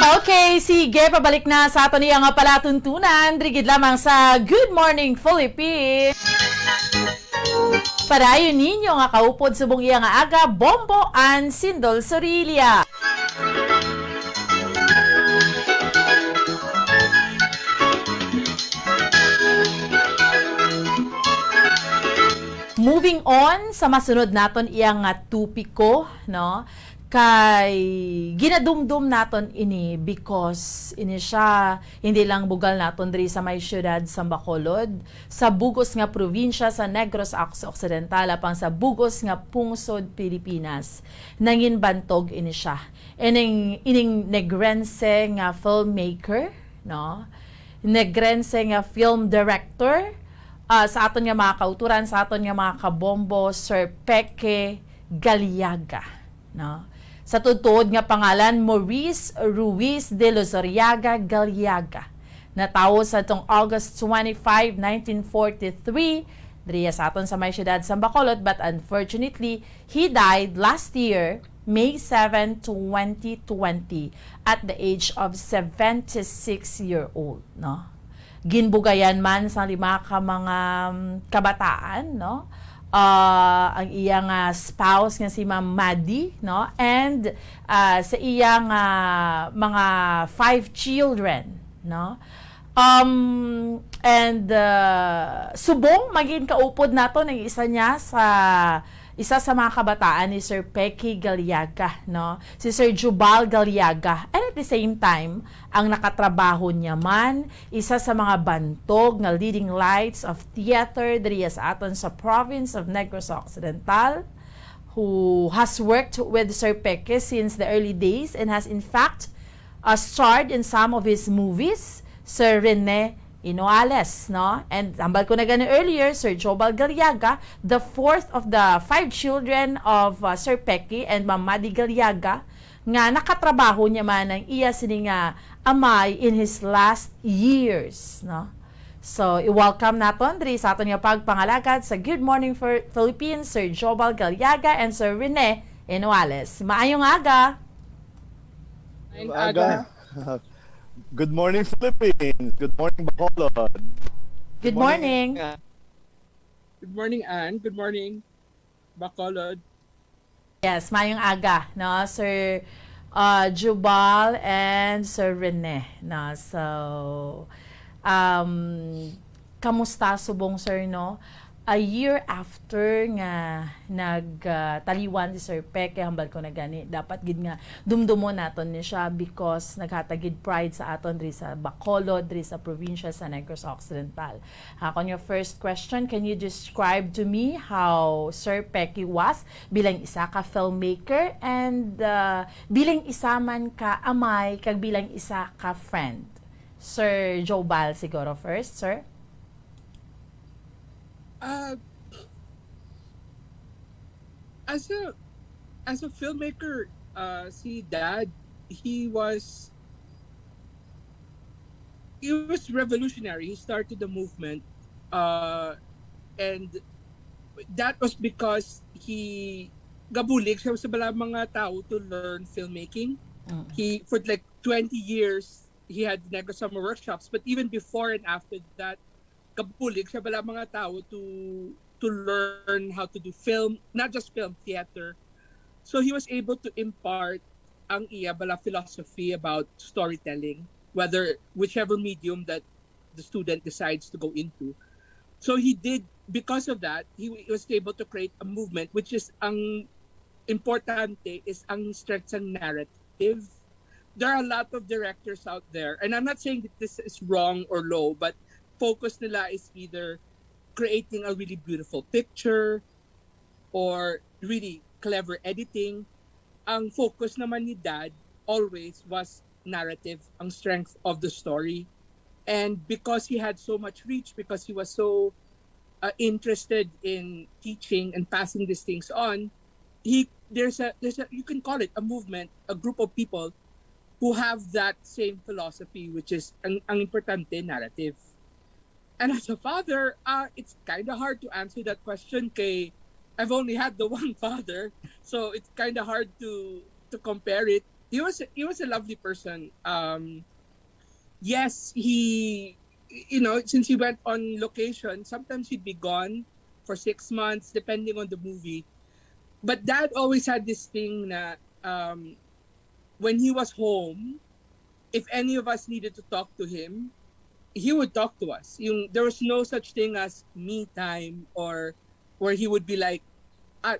Okay, sige, pabalik na sa ato niya nga palatuntunan. Drigid lamang sa Good Morning Philippines. Padayon ninyo nga kaupod subong iya nga aga, Bombo and Sindol, Sorilla. Moving on sa masunod naton iyang nga tupiko, no? Kay ginadumdum naton ini because ini siya hindi lang bugal naton diri sa may syudad sa Bacolod, sa bugos nga probinsya sa Negros Occidental apang sa bugos nga pungsod Pilipinas. Nanginbantog ini siya. Ining negrense nga filmmaker, no? Negrense nga film director, sa aton nga mga kauturan, sa aton nga mga kabombo, Sir Peque Gallaga, no? Sa tutuod nga pangalan, Maurice Ruiz de Lozoriaga Gallaga. Natawo sa itong August 25, 1943, diriya sa aton sa may syudad sa Bacolod, but unfortunately, he died last year, May 7, 2020, at the age of 76-year-old, no? Ginbugayan man sa lima ka mga kabataan, no? Ang iyang spouse nga si Ma'am Maddie, no? And sa iyang mga 5 children, no? Subong maging kaupod nato ng isa sa mga kabataan ni Sir Peque Gallaga, no? Si Sir Jubal Gallaga. And at the same time, ang nakatrabaho niya man, isa sa mga bantog na leading lights of theater diri sa aton sa province of Negros Occidental, who has worked with Sir Peque since the early days and has in fact starred in some of his movies, Sir Rene, Hinojales, no? And hambal ko na gani earlier, Sir Jubal Gallaga, the fourth of the 5 children of Sir Peque and Ma'am Maddie Gallaga, nga nakatrabaho niya man ang iya sini nga amay in his last years, no? So, i-welcome naton diri sa aton nga pagpangalagad sa Good Morning Philippines, Sir Jubal Gallaga and Sir Rene Hinojales. Maayong aga. Maayong aga. Good morning, Philippines. Good morning, Bacolod. Good morning. Good morning, Anne. Good morning, Bacolod. Yes, mayong aga, no? Sir Jubal and Sir Rene, no? So, kamusta subong, sir, no? A year after nga nagtaliwan si Sir Peque, hambal ko na gani, dapat gid nga dumdumo naton ni siya because naghatagid pride sa aton diri sa Bacolod, diri sa probinsya sa Negros Occidental. On your first question, can you describe to me how Sir Peque was bilang isa ka filmmaker and bilang isa man ka amay kag bilang isa ka friend? Sir Jubal siguro first, sir. As a filmmaker, si Dad, he was revolutionary. He started the movement, and that was because he gabulig siya sa mga tao to learn filmmaking. He for like 20 years he had Negro Summer workshops, but even before and after that, kabulig siya mga tao to learn how to do film, not just film, theater. So he was able to impart ang iya bala philosophy about storytelling, whichever medium that the student decides to go into. So he did, because of that, he was able to create a movement which is ang importante is ang strength ng narrative. There are a lot of directors out there, and I'm not saying that this is wrong or low, but focus nila is either creating a really beautiful picture or really clever editing. Ang focus naman ni Dad always was narrative, ang strength of the story. And because he had so much reach, because he was so interested in teaching and passing these things on, there's a you can call it a movement, a group of people who have that same philosophy, which is ang importante, narrative. And as a father, it's kind of hard to answer that question kay I've only had the one father, so it's kind of hard to compare it. he was a lovely person. Yes, he, since he went on location, sometimes he'd be gone for 6 months, depending on the movie. But Dad always had this thing na when he was home, if any of us needed to talk to him, he would talk to us. There was no such thing as me time, or where he would be like,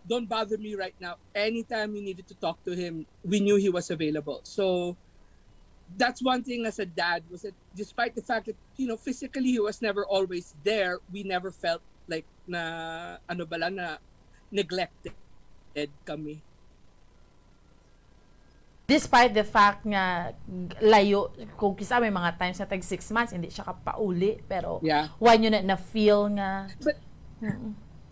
don't bother me right now. Anytime we needed to talk to him, we knew he was available. So that's one thing as a dad, was that despite the fact that, physically he was never always there, we never felt like na, na neglected kami. Despite the fact nga layo, kung kisa may mga times na tag 6 months, hindi siya kapauli. Pero, Yeah. why nyo na feel nga? But,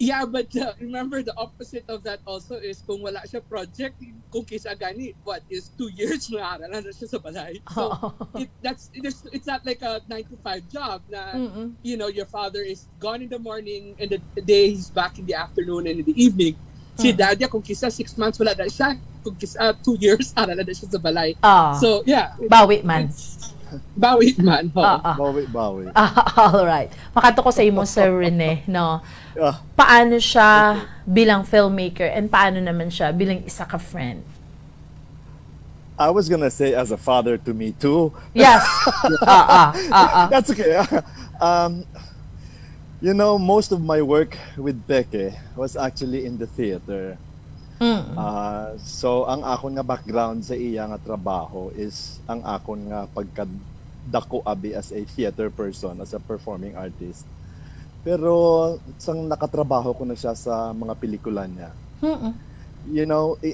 yeah, but remember the opposite of that also is kung wala siya project, kung kisa gani, is 2 years na aralan na siya sa balay. So, it's not like a 9-to-5 job na, your father is gone in the morning and the day he's back in the afternoon and in the evening. Si Dadya, kung kisa 6 months wala na siya, kung kisa 2 years aralan na siya sa balay. So, yeah. Bawi man. Bawi man. Bawi. All right. Makato ko sa imo, Sir Rene, no? Paano siya bilang filmmaker and paano naman siya bilang isa ka friend? I was gonna say as a father to me too. Yes. That's okay. Most of my work with Peque was actually in the theater. So ang akon nga background sa iya nga trabaho is ang akon nga pagkadako abi as a theater person, as a performing artist. Pero sang nakatrabaho ko na siya sa mga pelikula niya.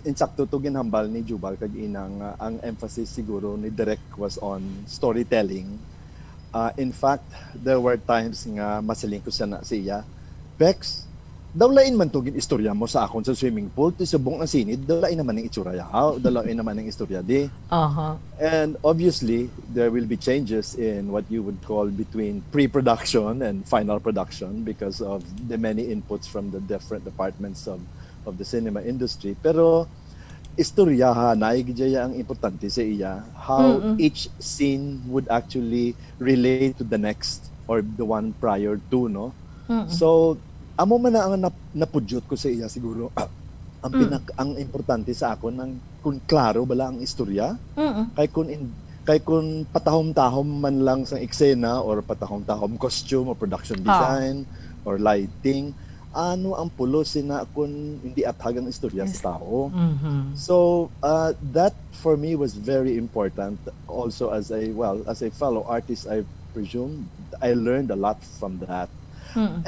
Insakto to ginhambal ni Jubal kag inang ang emphasis siguro ni Direk was on storytelling. In fact, there were times nga masaling ko siya na siya, Bex, dawlain man to istorya mo sa akon sa swimming pool, ti subong ang sinid, dawlain naman ng istorya. Dawlain naman ng istorya di. And obviously, there will be changes in what you would call between pre-production and final production because of the many inputs from the different departments of the cinema industry. Pero istorya naigidya ang importante sa iya, how each scene would actually relate to the next or the one prior to, no? So amo man na ang napudyot ko sa iya siguro ang importante sa akon ang kung klaro bala ang istorya, kay kung patahom-tahom man lang sa eksena or patahom-tahom costume or production design or lighting, ano ang pulo sina kung hindi athagang istorya sa tao. So that for me was very important. Also as a fellow artist, I presume I learned a lot from that.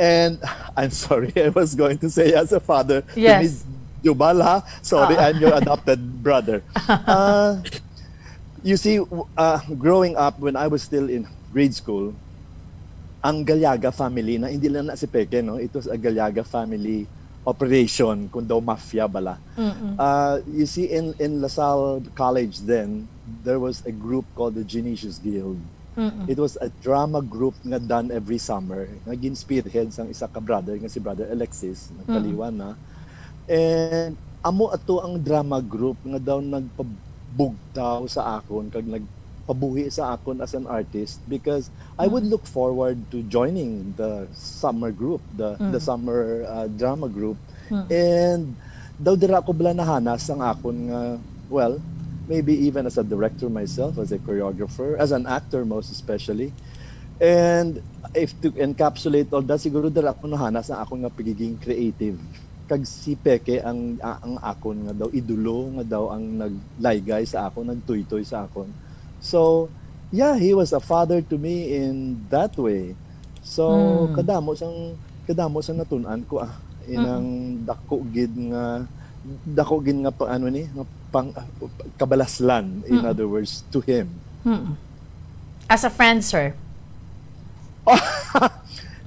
And I'm sorry, I was going to say as a father, yes, Jubal, sorry, I'm your adopted brother. You see, growing up when I was still in grade school, ang Gallaga family na hindi lang na si Peque, no? It was a Gallaga family operation, kung daw mafia bala. You see, in LaSalle College then, there was a group called the Genesius Guild. It was a drama group nga done every summer. Naging spearhead sang isa ka brother, nga si Brother Alexis, nagpaliwan na. And amo ato ang drama group nga daw nagpabugtaw sa akon, kag pabuhi sa akon as an artist, because I would look forward to joining the summer group, the summer drama group. And daw dira ko bala nahanas ang akon nga, maybe even as a director myself, as a choreographer, as an actor most especially. And if to encapsulate all that, siguro dira ko nahanas ang akon nga pagiging creative. Kag si Peque ang akon nga daw idolo, nga daw ang naglaygay sa akon, nagtuytoy sa akon. So, yeah, he was a father to me in that way. So, kadamo sang natun-an ko inang dako gid nga paano ni pang kabalaslan, in other words, to him. As a friend, sir.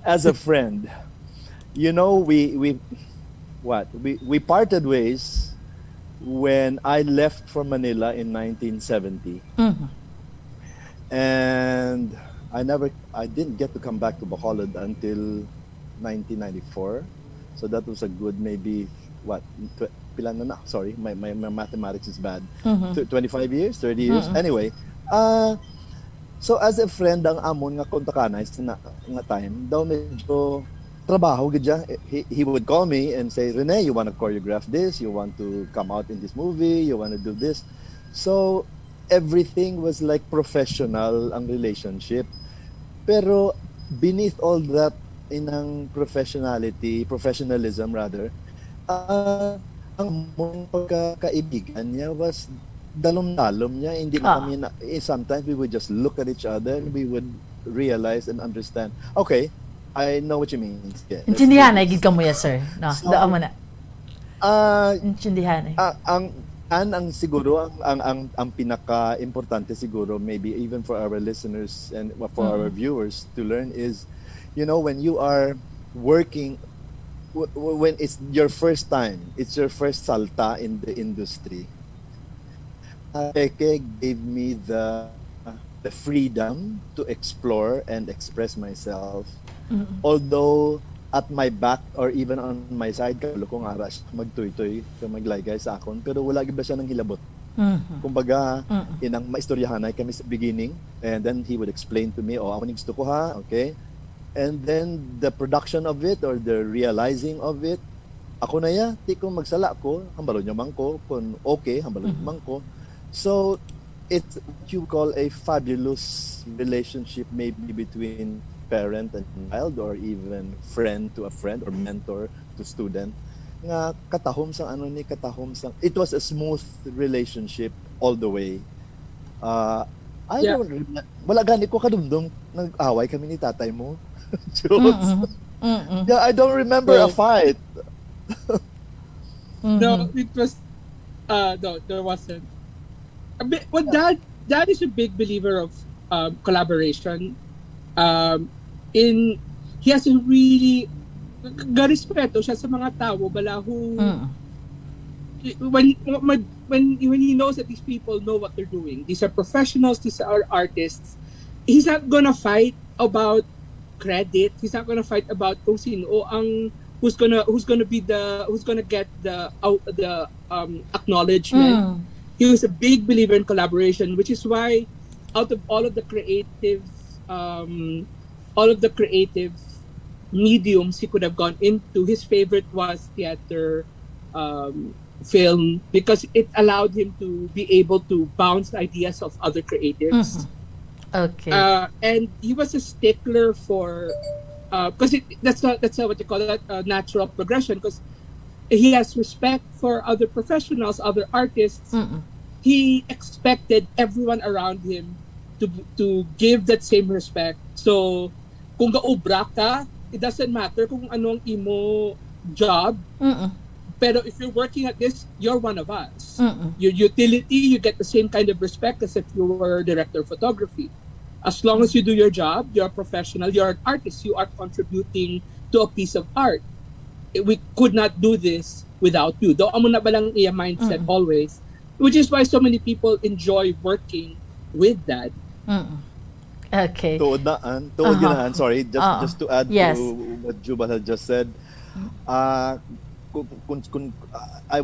As a friend, we parted ways when I left for Manila in 1970. And I didn't get to come back to Bacolod until 1994. So that was a good maybe pila na sorry, my mathematics is bad. Mhm. 25 years, 30 years. Anyway, so as a friend ang amon nga kontakanay sa nga time, daw medyo trabaho gid siya. He would call me and say, Rene, you want to choreograph this? You want to come out in this movie? You want to do this? So everything was like professional ang relationship. Pero beneath all that, inang professionalism rather, ang mong pagkakaibigan niya was dalom-dalom niya. Hindi na kami sometimes we would just look at each other and we would realize and understand, okay, I know what you mean. Yeah, Intindihan ay gid ka mo ya, sir. No, So, doon mo na. Ah, Intindihan ay. ang siguro ang pinaka-importante siguro maybe even for our listeners and for our viewers to learn is, you know, when you are working, when it's your first time, it's your first salta in the industry, Peque gave me the freedom to explore and express myself. Although at my back or even on my side, kabalo kong aras, magtuy-tuy, maglaygay sa akon, pero wala gid ba siya ng hilabot. Kumbaga, inang maistoryahanay kami sa beginning, and then he would explain to me, ako ning gusto ko ha, okay? And then the production of it or the realizing of it, ako na ya, di ko magsala ko, hambalo niya man ko, kung okay, hambalo niya man ko. So, it's what you call a fabulous relationship maybe between parent and child or even friend to a friend or mentor to student. Nga katahom sang it was a smooth relationship all the way. Wala gani ko kadumdum nag-away kami ni tatay mo. Yeah, I don't remember a fight. No, it was no, there wasn't. Well, Dad is a big believer of collaboration. He has a really respeto siya sa mga tao bala who when he knows that these people know what they're doing. These are professionals, these are artists. He's not gonna fight about credit. He's not gonna fight about kung sino ang who's gonna get the acknowledgement. He was a big believer in collaboration, which is why out of all of the creative mediums he could have gone into, his favorite was theater, film, because it allowed him to be able to bounce ideas of other creatives. Okay. And he was a stickler for because that's not what you call that natural progression, because he has respect for other professionals, other artists. He expected everyone around him to give that same respect. So kung gaobra ka, it doesn't matter kung anong imo job. Pero if you're working at this, you're one of us. Your utility, you get the same kind of respect as if you were director of photography. As long as you do your job, you're a professional, you're an artist, you are contributing to a piece of art. We could not do this without you. Do amo na balang iya mindset always, which is why so many people enjoy working with Dad. Okay. Tuod ginaan. Sorry, just to add Yes. to what Jubal had just said. I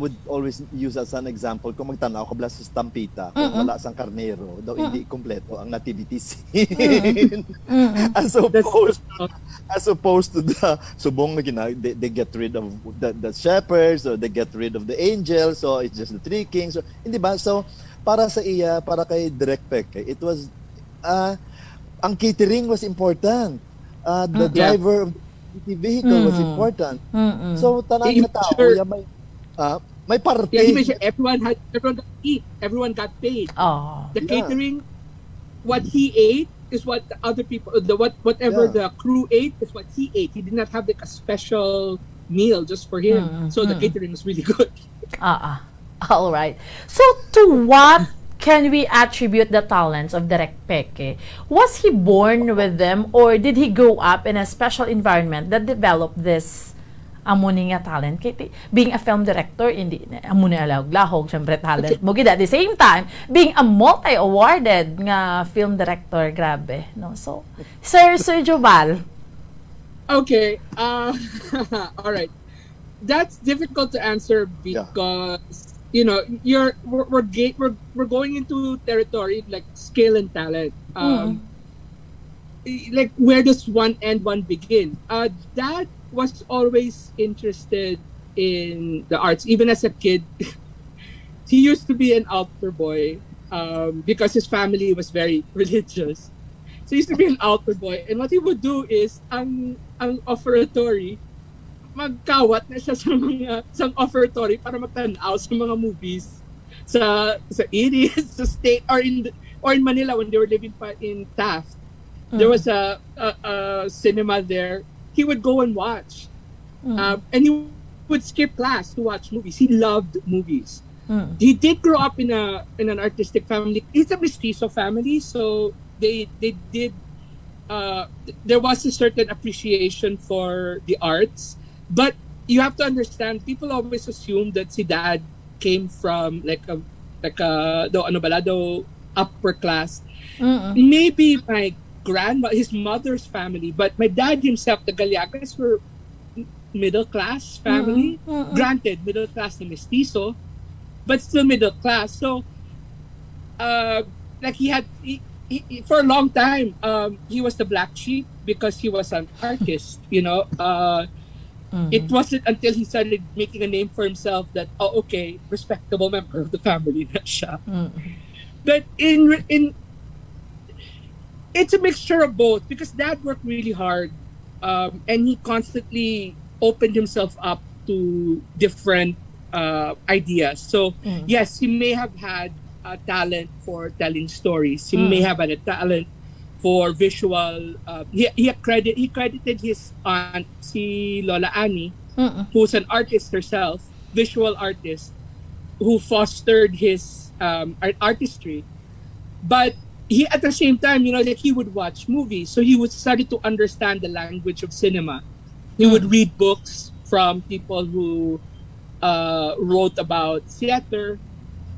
would always use as an example, kung magtanaw ka bala sa stampita, kung wala sang karnero, daw hindi kompleto ang nativity scene. As opposed to the subong na they get rid of the shepherds, or they get rid of the angels, so it's just the three kings. So, hindi ba? So, para kay Direct Peque, it was ang catering was important. The driver of the vehicle was important. So tanang na tao may parte. Yeah, everyone got to eat. Everyone got paid. The catering, what he ate is what the other people, whatever the crew ate is what he ate. He did not have like a special meal just for him. So the catering was really good. All right. So to what can we attribute the talents of Direk Peque? Was he born with them, or did he grow up in a special environment that developed this amuni nga talent? Being a film director, hindi amuni alawag-lahog, syempre talent mo gid. At the same time, being a multi-awarded nga film director, grabe, no? So, Sir Jubal. Okay. All right. That's difficult to answer Yeah. because we're going into territory like skill and talent. Like where does one end, one begin? Dad was always interested in the arts, even as a kid. He used to be an altar boy because his family was very religious. So he used to be an altar boy, and what he would do is ang offertory, magkawat na siya sa offertory para magtanaw sa mga movies sa Iris, sa state, or in Manila when they were living pa in Taft. There was a cinema there. He would go and watch, and he would skip class to watch movies. He loved movies. He did grow up in an artistic family. It's a mestizo family, so they did. There was a certain appreciation for the arts, but you have to understand. People always assume that si dad came from like a upper class. Maybe my grandma, his mother's family, but my dad himself, the Gallagas were middle class family. Granted, middle class na mestizo, but still middle class. So, like he for a long time, he was the black sheep because he was an artist. It wasn't until he started making a name for himself that okay, respectable member of the family na siya. But in it's a mixture of both because dad worked really hard, and he constantly opened himself up to different ideas. So yes, he may have had a talent for telling stories. He may have had a talent for visual. He credited his aunt, si Lola Annie, who's an artist herself, visual artist, who fostered his artistry. But he, at the same time, like he would watch movies, so he would started to understand the language of cinema. He would read books from people who wrote about theater.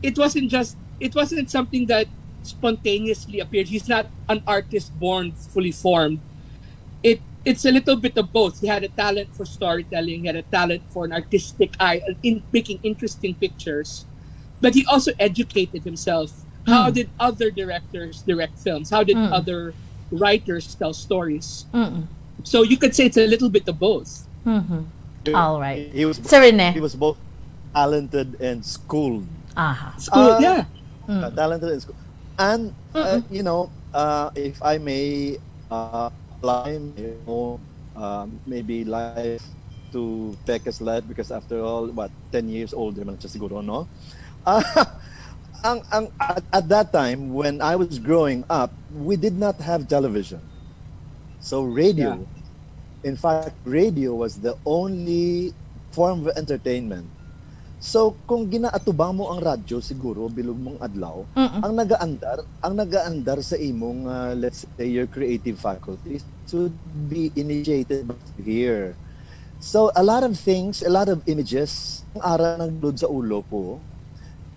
It wasn't something that spontaneously appeared. He's not an artist born fully formed. It's a little bit of both. He had a talent for storytelling. He had a talent for an artistic eye in making interesting pictures. But he also educated himself. How did other directors direct films? How did other writers tell stories? So you could say it's a little bit of both. All right. He was Sir Rene. he was both talented and schooled. School, yeah. Talented and schooled. And if I may apply my own maybe life to Peque's life, because after all, 10 years older man siya siguro, no? At that time, when I was growing up, we did not have television. So radio, in fact, radio was the only form of entertainment. So kung ginaatubang mo ang radyo, siguro bilog mong adlaw, ang nagaandar sa imong let's say your creative faculties to be initiated here. So a lot of things, a lot of images ang ara nagload sa ulo ko.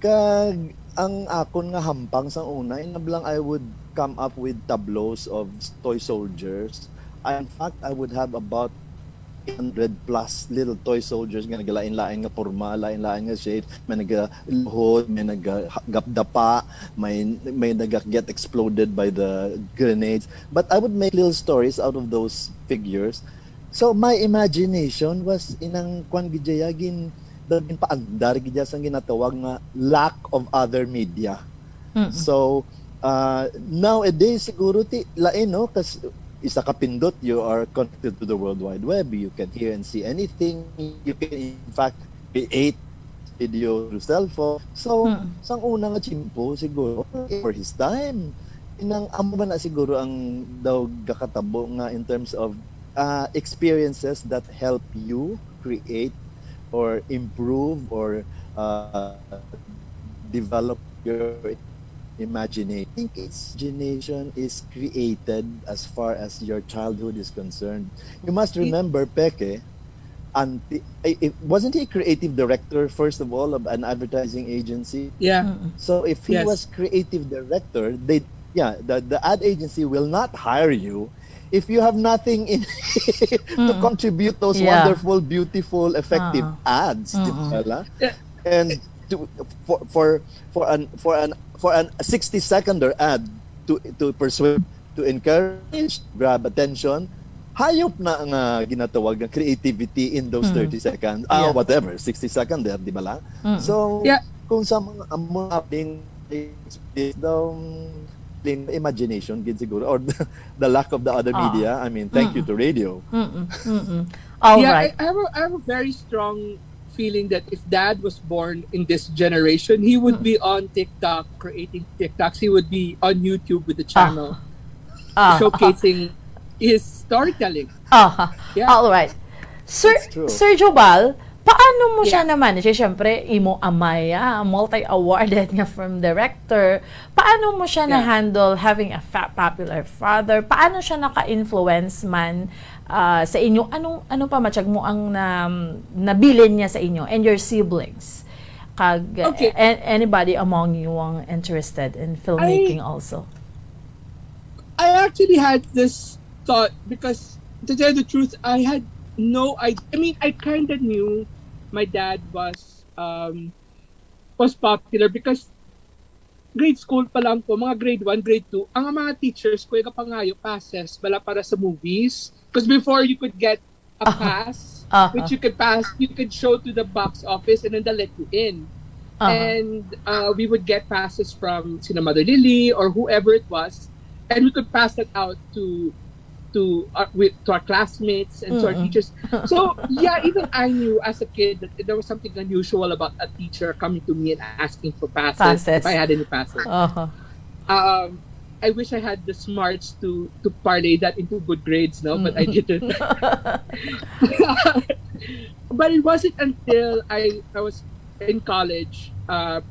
Kag ang akon nga hampang sa una, inablang I would come up with tableaus of toy soldiers. In fact, I would have about 100 plus little toy soldiers nga nagalain-lain nga porma, lain-lain nga shape, may nagaluhod, may nagagapdapa, may nag-get exploded by the grenades. But I would make little stories out of those figures. So my imagination was inang kwan gidjayagin daging paandar gidya sang ginatawag nga lack of other media. So nowadays siguro ti lain no kas isa ka pindot, you are connected to the World Wide Web. You can hear and see anything. You can in fact create video through cell phone. So sang una nga chimpo siguro for his time inang amo ba na siguro ang daw gakatabo nga in terms of experiences that help you create or improve or develop your imagination. I think imagination is created as far as your childhood is concerned. You must remember Peque, wasn't he a creative director first of all of an advertising agency? Yeah. So if he was creative director, the ad agency will not hire you if you have nothing in to contribute those Yeah. wonderful, beautiful, effective ads, di ba, la? And to, for an 60-seconder ad to persuade, to encourage, grab attention, hayop na ang ginatawag na creativity in those 30 seconds. Yeah. Whatever, 60 seconder, di ba la? So, Yeah. kung sa mga imagination gid siguro, or the lack of the other media. I mean, thank you to radio. All Yeah, right. I have a very strong feeling that if Dad was born in this generation, he would be on TikTok creating TikToks. He would be on YouTube with the channel showcasing his storytelling. Yeah. All right. Sir, That's true. Sir Jubal, paano mo siya naman? Siyempre, imo amaya, multi-awarded nga from director. Paano mo siya na-handle having a popular father? Paano siya naka-influence man sa inyo? Ano pa matiyag mo ang nabilin niya sa inyo and your siblings? Anybody among you ang interested in filmmaking also? I actually had this thought because, to tell you the truth, I had no idea. I mean, I kind of knew my dad was popular because grade school pa lang po, mga grade 1, grade 2, ang mga teachers ko, kapangayo passes bala para sa movies. Because before you could get a pass, which you could pass, you could show to the box office and then they'll let you in. And we would get passes from Mother Lily or whoever it was, and we could pass that out to our classmates and to our teachers. So yeah, even I knew as a kid that there was something unusual about a teacher coming to me and asking for passes. If I had any passes. I wish I had the smarts to parlay that into good grades, no, but I didn't. But it wasn't until I was in college,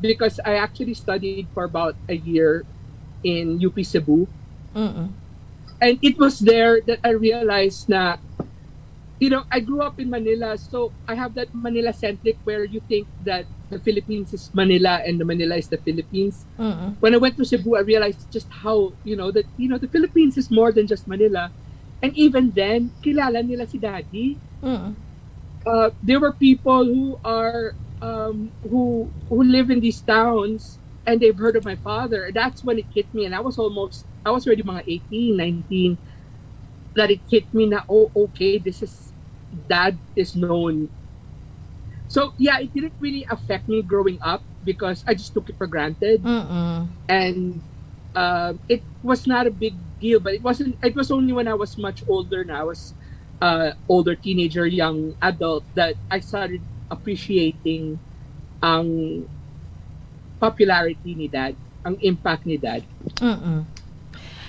because I actually studied for about a year in UP Cebu. And it was there that I realized na, I grew up in Manila, so I have that Manila-centric where you think that the Philippines is Manila and the Manila is the Philippines. When I went to Cebu, I realized just how, the Philippines is more than just Manila. And even then, kilala nila si Daddy. There were people who are, who live in these towns and they've heard of my father. That's when it hit me, and I was already mga 18, 19, that it hit me na, okay, Dad is known. So yeah, it didn't really affect me growing up because I just took it for granted. And it was not a big deal, but it was only when I was much older, now I was older teenager, young adult, that I started appreciating ang popularity ni Dad, ang impact ni Dad.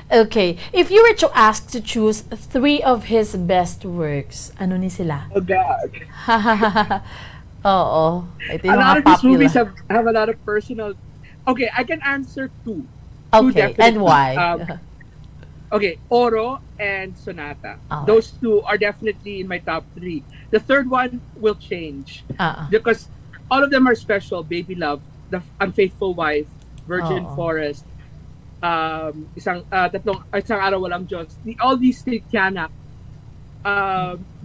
Okay. If you were to ask to choose 3 of his best works, ano ni sila? Oh God. Oo. Ito A yung lot mga of these popular. movies have a lot of personal. Okay, I can answer 2. Okay, and why? Okay, Oro and Sonata. Oh. Those 2 are definitely in my top 3. The third one will change because all of them are special. Baby Love, The Unfaithful Wife, Virgin Forest, isang araw walang Diyos. All these things, Tiyanak,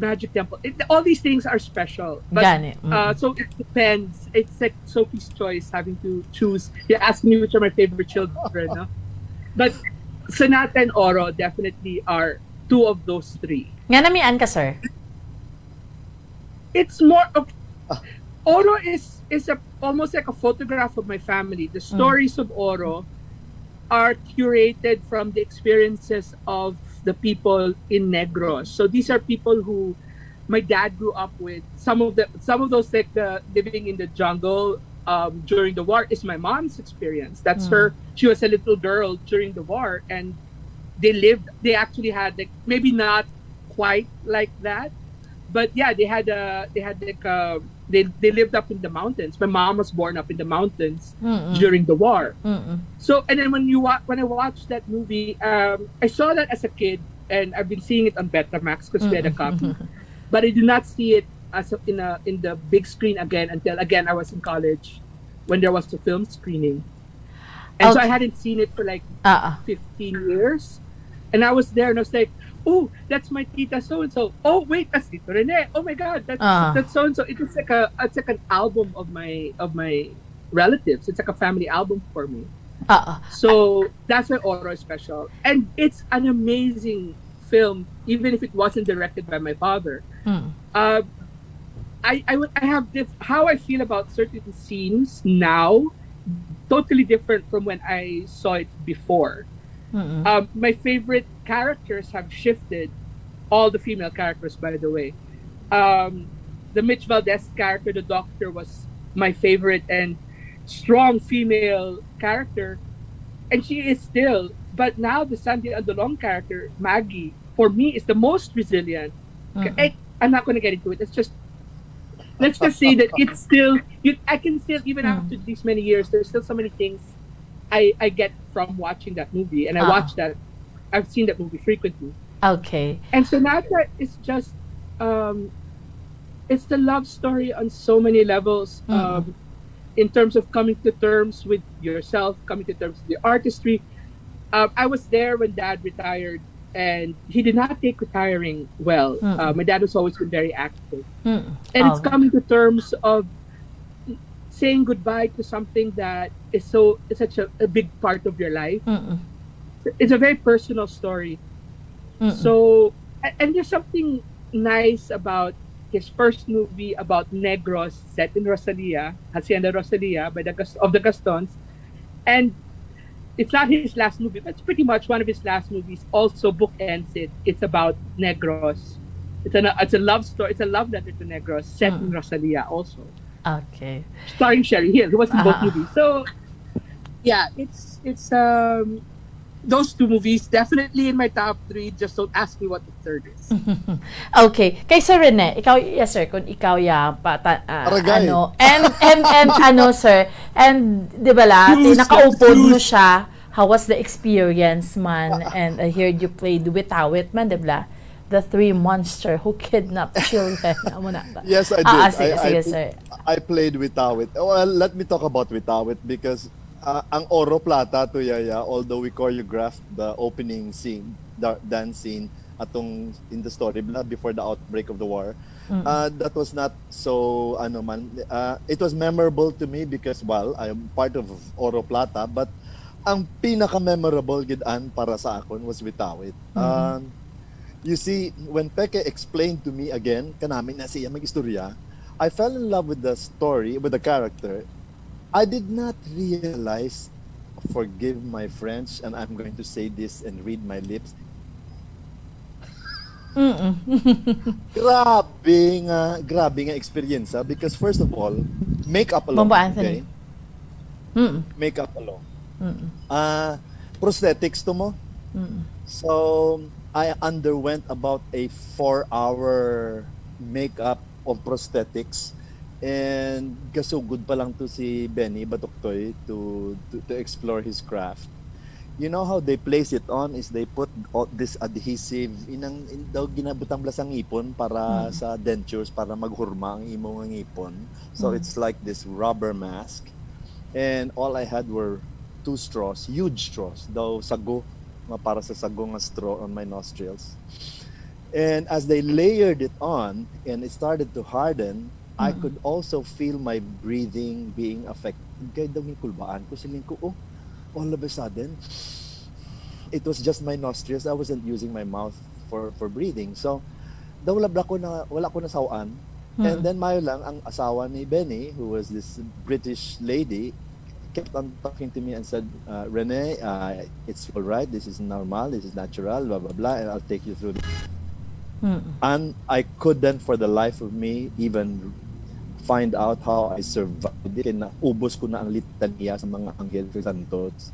Magic Temple. All these things are special. But, so it depends. It's like Sophie's choice, having to choose. You're asking me which are my favorite children, no? But Sonata and Oro definitely are 2 of those 3. Nga namian ka, sir? It's more of Oro is almost like a photograph of my family. The stories of Oro are curated from the experiences of the people in Negros. So these are people who my dad grew up with. Some of those, like the living in the jungle during the war, is my mom's experience. That's her. She was a little girl during the war, and they actually had, like, maybe not quite like that, but yeah, they lived up in the mountains. My mom was born up in the mountains during the war. So, and then when I watched that movie, I saw that as a kid, and I've been seeing it on Betamax because we had a copy, but I did not see it in the big screen again until I was in college when there was the film screening, and so I hadn't seen it for like 15 years. And I was there and I was like, oh, that's my tita so and so. Oh wait, that's Tito Rene. Oh my God, that's so and so. It's like an album of my relatives. It's like a family album for me. So that's why Oro is special. And it's an amazing film, even if it wasn't directed by my father. I have how I feel about certain scenes now, totally different from when I saw it before. My favorite characters have shifted. All the female characters, by the way. The Mitch Valdez character, the doctor, was my favorite and strong female character, and she is still. But now the Sandy Andolong character, Maggie, for me is the most resilient. I'm not going to get into it. Let's just say that it's still. I can still, even after these many years, there's still so many things I get from watching that movie, and I watch that. I've seen that movie frequently. Okay. And so now that it's just, it's the love story on so many levels. In terms of coming to terms with yourself, coming to terms with the artistry. I was there when Dad retired, and he did not take retiring well. My dad has always been very active, and it's coming to terms of saying goodbye to something that is such a big part of your life. It's a very personal story. So, and there's something nice about his first movie about Negros set in Rosalia, Hacienda Rosalia, of the Gastons, and it's not his last movie, but it's pretty much one of his last movies. Also bookends it. It's about Negros. It's a love story. It's a love letter to Negros set in Rosalia also. Okay. Starring Sherry Hill, who was in both movies. So, yeah, it's those two movies definitely in my top 3. Just don't ask me what the third is. Okay. Kay Sir Rene, ikaw, yes sir, kung ikaw Aragay. and sir, and di ba nakaupod mo siya, how was the experience man? And I heard you played Witawit man, di ba? The three monster who kidnapped children. Yes, I did. Sige, sir. I played Witawit. Well, let me talk about Witawit because ang Oro Plata to Yaya, although we choreographed the opening scene, the dance scene in the story before the outbreak of the war, that was not so it was memorable to me because I am part of Oro Plata, but ang pinaka-memorable gidaan para sa akon was Witawit. You see, when Peque explained to me again, kanamin na siya mag-istorya, I fell in love with the story, with the character. I did not realize, forgive my French, and I'm going to say this and read my lips. Grabe nga experience, because first of all, makeup alone. Bombo Anthony. Okay? Makeup alone. Prosthetics to mo. So, I underwent about a 4-hour makeup of prosthetics, and gasugod pa lang to si Benny Batoktoy to explore his craft. You know how they place it on is they put this adhesive daw ginabutang blasang ngipon para sa dentures para maghurma ang imong ngipon. So it's like this rubber mask, and all I had were 2 straws, huge straws, daw sago para sa sagong straw on my nostrils. And as they layered it on and it started to harden, I could also feel my breathing being affected. Kaya daw kulbaan ko siling ko, all of a sudden, it was just my nostrils. I wasn't using my mouth for breathing. So, wala ko nasawaan. And then mayo lang ang asawa ni Benny, who was this British lady, kept on talking to me and said, Rene, it's all right, this is normal, this is natural, blah, blah, blah, and I'll take you through this. And I couldn't, for the life of me, even find out how I survived it. Ubos ko na ang litanya sa mga anghel santos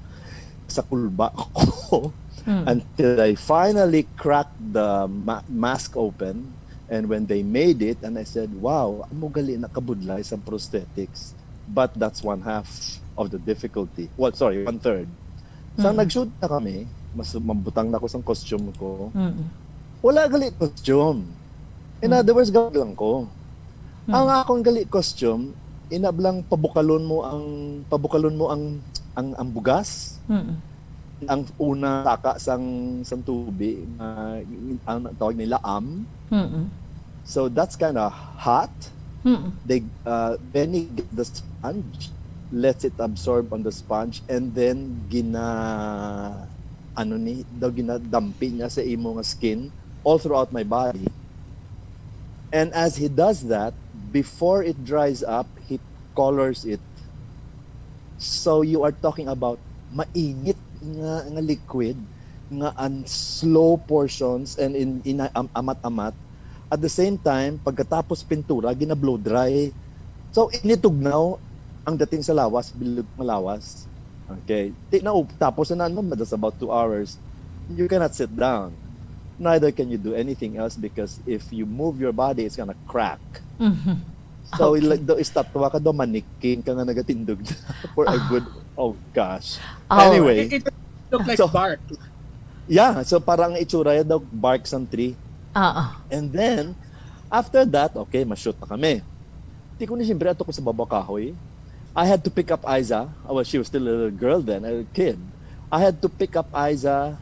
sa kulba ko until I finally cracked the mask open. And when they made it, and I said, wow, amo gali na kabudlay sa prosthetics. But that's 1/2 of the difficulty. Well, sorry, 1/3. So, nag-shoot na kami, mabutang na ko sa costume ko. Wala gali costume. In other words, gawin lang ko. Ang akong gali costume, inablang pabukalon mo ang bugas. ang una taka sang tubig, ang tawag nila Mm-mm. So that's kind of hot. Mm-mm. They then he get the sponge, lets it absorb on the sponge, and then ginadampi niya sa imo nga skin all throughout my body. And as he does that, before it dries up, he colors it. So you are talking about mainit nga liquid nga slow portions and in amat-amat. At the same time, pagkatapos pintura, gina-blow dry. So initugnaw ang dating sa lawas, bilog malawas. Okay. Tapos na that's about 2 hours. You cannot sit down. Neither can you do anything else because if you move your body, it's gonna crack. Mhm. So, Okay. istatwa ka do, maniking ka nga nagatindog for a good, oh gosh. Oh. Anyway, It looked like So- bark. yeah, so parang itsura daw bark sang tree. Oo. And then, after that, okay, ma-shoot na kami. Di ko na siyempre ato ko sa baba kahoy. I had to pick up Aiza. Well, she was still a little girl then, a kid. I had to pick up Aiza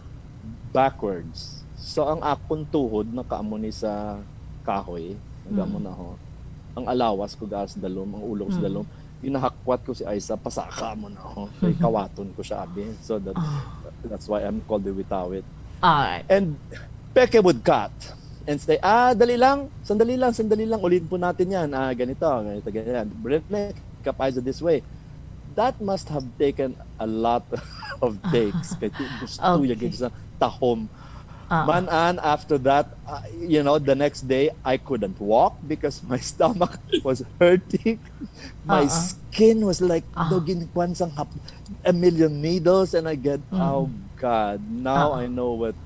backwards. So, ang akong tuhod nakaamo ni sa kahoy. Nagamo na ho. Ang alawas ko gas dalom, ang ulo ko sa dalom. Ginahakwat ko si Aiza, pasaka mo na ho. Kay kawaton ko siya abi. So, that's why I'm called the Witawit. Alright. And Peque would cut and say, dali lang, sandali lang, ulitin po natin yan. Ganito, ganyan. Rene, kapay this way. That must have taken a lot of takes. Kaya gusto Okay. yung sa tahom. Man, after that, the next day, I couldn't walk because my stomach was hurting. My skin was like, ginikuan sang a million needles, and I get, oh God, now I know what,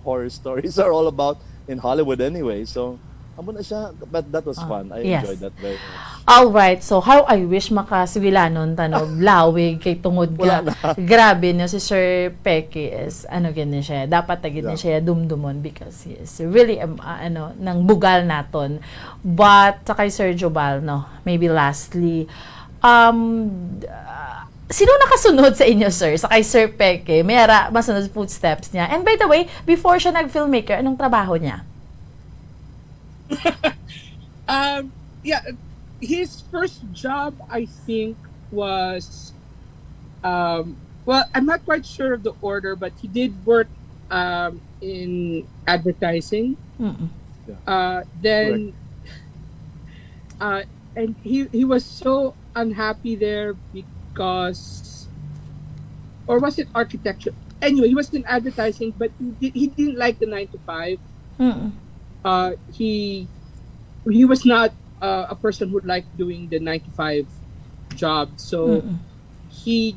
horror stories are all about in Hollywood anyway. So, amo na siya, but that was fun. I Yes. enjoyed that very much. Alright, so how I wish makasiwilanon tanog lawig kay tungod Wala ga. Grabe no si Sir Peque is gani siya. Dapat tagid ni siya dumdumon because he is really nang bugal naton. But sa kay Sir Jubal no, maybe lastly sino nakasunod sa inyo, sir? Sa kay Sir Peque, may masunod footsteps niya. And by the way, before siya nag-filmmaker, anong trabaho niya? Yeah, his first job, I think, was well, I'm not quite sure of the order, but he did work in advertising. Mm-mm. Then and he was so unhappy there because, or was it architecture? Anyway, he was in advertising, but he didn't like the 9 to 5. Mm-mm. He was not a person who liked doing the 9 to 5 job. So he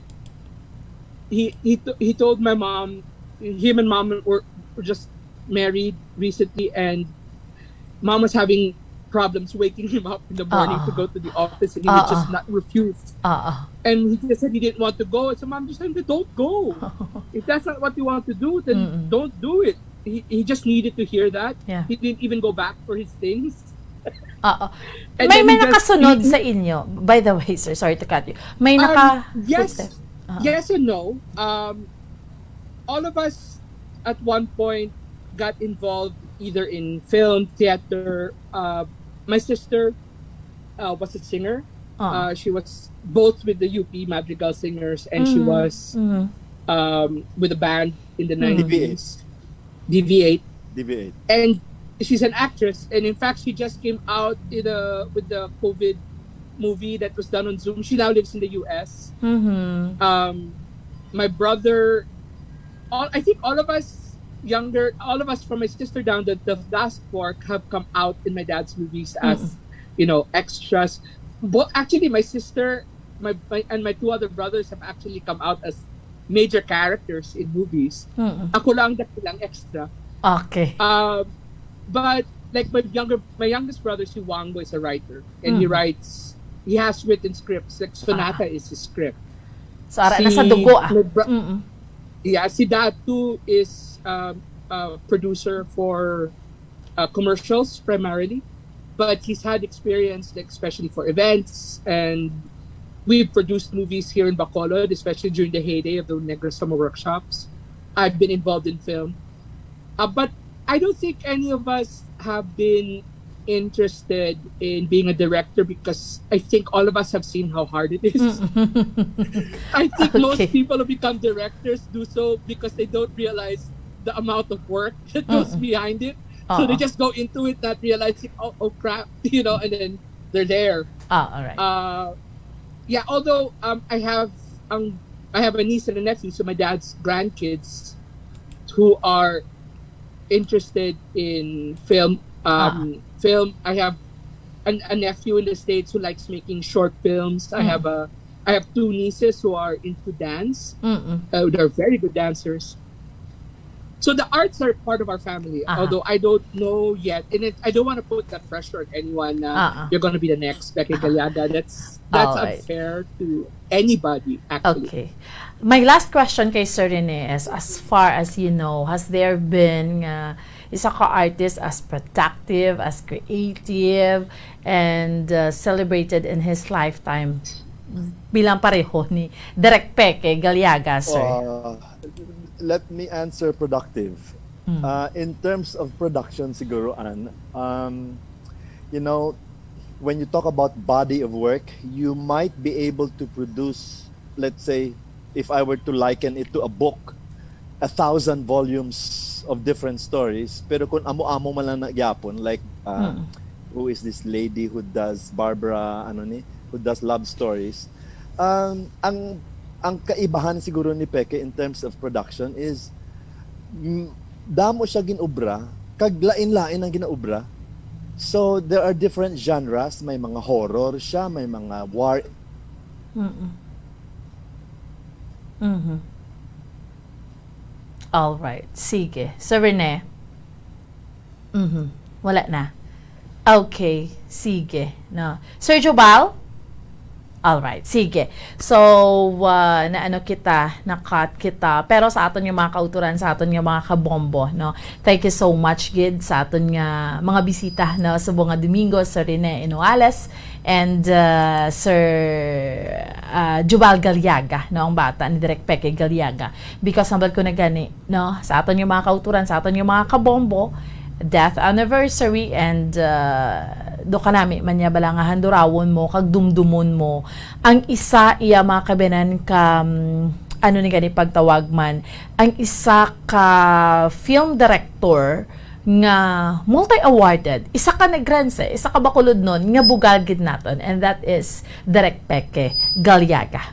told my mom, him and mom were just married recently, and mom was having problems waking him up in the morning to go to the office, and he would just not refuse. And he just said he didn't want to go. So mom just said, "Don't go. If that's not what you want to do, then don't do it." He just needed to hear that. Yeah. He didn't even go back for his things. And May then he just- nakasunod sa inyo. By the way, sir, sorry to cut you. May yes, footsteps. yes and no. All of us at one point got involved either in film, theater. My sister was a singer. She was both with the UP Madrigal Singers, and she was with a band in the 90s. DV8. DV8. And she's an actress, and in fact, she just came out with the COVID movie that was done on Zoom. She now lives in the US. My brother, I think all of us from my sister down, the last four have come out in my dad's movies as extras. But actually, my sister, and my two other brothers have actually come out as major characters in movies. Ako lang dakilang extra. Okay. But like my youngest brother, si Wango, is a writer, and he has written scripts. Like Sonata is his script. So, nasa dugo Yeah, si Datu is a producer for commercials primarily, but he's had experience, like, especially for events, and we've produced movies here in Bacolod, especially during the heyday of the Negros Summer Workshops. I've been involved in film. But I don't think any of us have been interested in being a director because I think all of us have seen how hard it is. I think Okay. most people who become directors do so because they don't realize the amount of work that goes behind it. So they Oo. just go into it not realizing, oh crap, and then they're there. Alright. Yeah, although I have a niece and a nephew, so my dad's grandkids who are interested in film. Film. I have a nephew in the States who likes making short films. I have two nieces who are into dance. They're very good dancers. So the arts are part of our family, although I don't know yet. And I don't want to put that pressure on anyone. You're going to be the next Peque Gallaga. That's Alright. unfair to anybody, actually. Okay. My last question kay Sir Rene is, as far as you know, has there been isa ka artist as productive, as creative, and celebrated in his lifetime bilang pareho ni Direk Peque Gallaga, sir? Let me answer productive. In terms of production, siguro, Ann, when you talk about body of work, you might be able to produce, let's say, if I were to liken it to a book, 1,000 volumes of different stories. Pero kung amo-amo man lang nagyapon, like, who is this lady who does who does love stories? Ang kaibahan siguro ni Peque in terms of production is damo siya ginobra, kag lain-lain ang ginaobra. So there are different genres, may mga horror siya, may mga war. All right. Sige. So Rene. Wala na. Okay. Sige. No. Sir Jubal? Alright, sige. So, na-cut kita. Pero sa aton yung mga kauturan, sa aton yung mga kabombo, no? Thank you so much, Gid, sa aton nga mga bisita, no? Sa bunga Domingo, Sir Rene Hinojales, and Sir Jubal Gallaga, no? Ang bata ni Direk Peque Gallaga. Because nabal ko na gani, no? Sa aton yung mga kauturan, sa aton yung mga kabombo, death anniversary, and do ka nami manya bala nga handurawon mo kag dumdumon mo ang isa iya makabenan ka ano ni gani pagtawag man ang isa ka film director nga multi-awarded, isa ka negrense, isa ka bakulod nun nga bugal gid naton, and that is Direk Peque Gallaga.